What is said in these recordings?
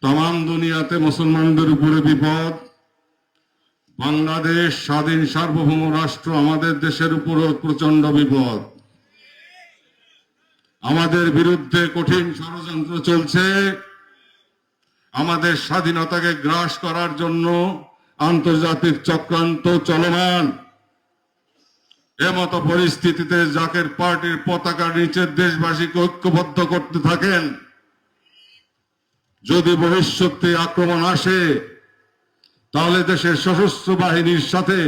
तमाम दुनियाते मुसलमानদের উপরে বিপদ। বাংলাদেশ স্বাধীন সার্বভৌম রাষ্ট্র আমাদের দেশের উপরও প্রচন্ড বিপদ। আমাদের বিরুদ্ধে কঠিন ষড়যন্ত্র চলছে। আমাদের স্বাধীনতাকে গ্রাস করার জন্য আন্তর্জাতিক চক্রান্ত চলমান। এমতো পরিস্থিতিতে জাকের পার্টির পতাকার নিচে দেশবাসীকে ঐক্যবদ্ধ করতে থাকেন। যদি ভবিষ্যতে আক্রমণ আসে তাহলে দেশের সশস্ত্র বাহিনীর সাথে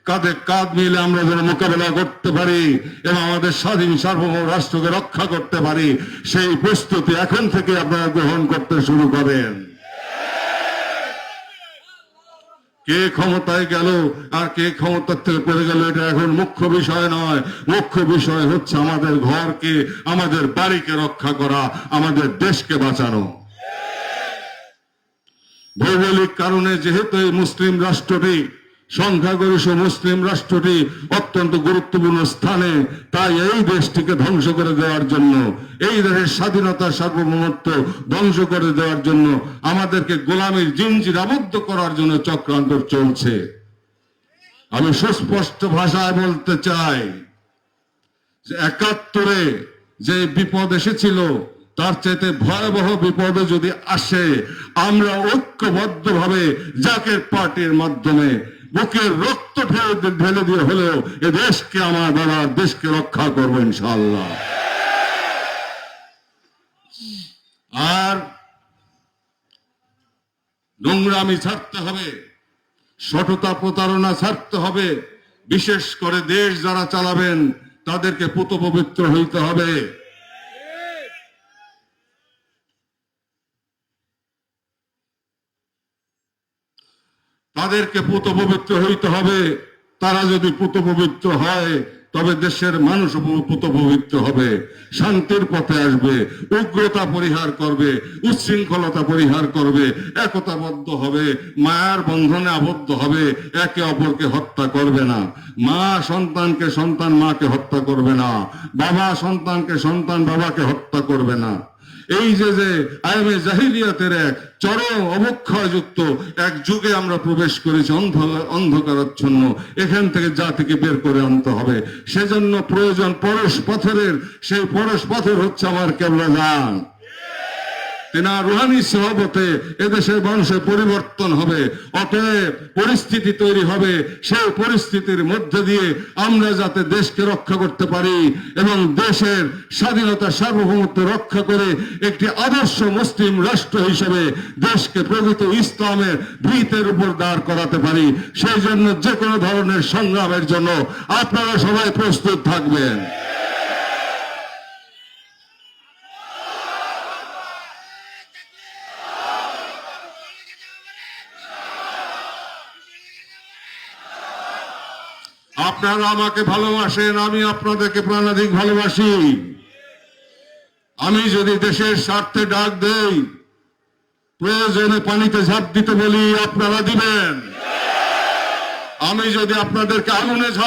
কাঁধে কাঁধ মিলে আমরা যেন মোকাবেলা করতে পারি এবং আমাদের স্বাধীন সার্বভৌম রাষ্ট্রকে রক্ষা করতে পারি, সেই প্রস্তুতি এখন থেকে আপনারা গ্রহণ করতে শুরু করেন। কে ক্ষমতায় গেল আর কে ক্ষমতার থেকে পড়ে গেল এটা এখন মুখ্য বিষয় নয়। মুখ্য বিষয় হচ্ছে আমাদের ঘরকে, আমাদের বাড়িকে রক্ষা করা, আমাদের দেশকে বাঁচানো। ভৌগোলিক কারণে যেহেতু এই মুসলিম রাষ্ট্রটি, সংখ্যাগরিষ্ঠ মুসলিম রাষ্ট্রটি অত্যন্ত গুরুত্বপূর্ণ স্থানে, তাই এই দেশটিকে ধ্বংস করে দেওয়ার জন্য, এই দেশের স্বাধীনতা সার্বভৌমত্ব ধ্বংস করে দেওয়ার জন্য, আমাদেরকে গোলামীর জিঞ্জির আবদ্ধ করার জন্য চক্রান্ত চলছে। আমি সুস্পষ্ট ভাষায় বলতে চাই যে ৭১-এ যে বিপদ এসেছিল তার চাইতে ভয়াবহ বিপদে যদি আসে, আমরা ঐক্যবদ্ধভাবে জাকের পার্টির মাধ্যমে বুকের রক্ত ঢেলে দিয়ে হলেও এ দেশকে, আমার বাবার দেশকে রক্ষা করবো ইনশাআল্লাহ। আর নোংরামি ছাড়তে হবে, সততা প্রতারণা ছাড়তে হবে। বিশেষ করে দেশ যারা চালাবেন তাদেরকে পুত পবিত্র হইতে হবে। তাদেরকে পুত পবিত্র হইতে হবে। তারা যদি পুত পবিত্র হয় তবে দেশের মানুষ পুত পবিত্র হবে, শান্তির পথে আসবে, উগ্রতা পরিহার করবে, উচ্ছৃঙ্খলতা পরিহার করবে, একতাবদ্ধ হবে, মায়ার বন্ধনে আবদ্ধ হবে, একে অপরকে হত্যা করবে না। মা সন্তানকে, সন্তান মাকে হত্যা করবে না। বাবা সন্তানকে, সন্তান বাবাকে হত্যা করবে না। এই যে আইমে জাহিলিয়াতের এক চরম অবক্ষয়যুক্ত এক যুগে আমরা প্রবেশ করেছি, অন্ধকারাচ্ছন্ন। এখান থেকে জাতিকে বের করে আনতে হবে। সেজন্য প্রয়োজন পরশ পাথরের। সেই পরশ পাথর হচ্ছে আমার কেবলা জান। তেনার রুহানি সহবতে এদেশের মানুষের পরিবর্তন হবে, অতএব পরিস্থিতি তৈরি হবে। সেই পরিস্থিতির মধ্যে দিয়ে আমরা যাতে দেশকে রক্ষা করতে পারি এবং দেশের স্বাধীনতা সার্বভৌমত্ব রক্ষা করে একটি আদর্শ মুসলিম রাষ্ট্র হিসেবে দেশকে প্রকৃত ইসলামের ভিতের উপর দাঁড় করাতে পারি, সেই জন্য যে কোনো ধরনের সংগ্রামের জন্য আপনারা সবাই প্রস্তুত থাকবেন। আপনারা আমাকে ভালোবাসেন, আমি আপনাদেরকে প্রাণাধিক ভালোবাসি। আমি যদি দেশের স্বার্থে ডাক দেই, প্রয়োজনে পানিতে ঝাঁপ দিতে বলি, আপনারা দিবেন। আমি যদি আপনাদেরকে আগুনে ঝাঁপ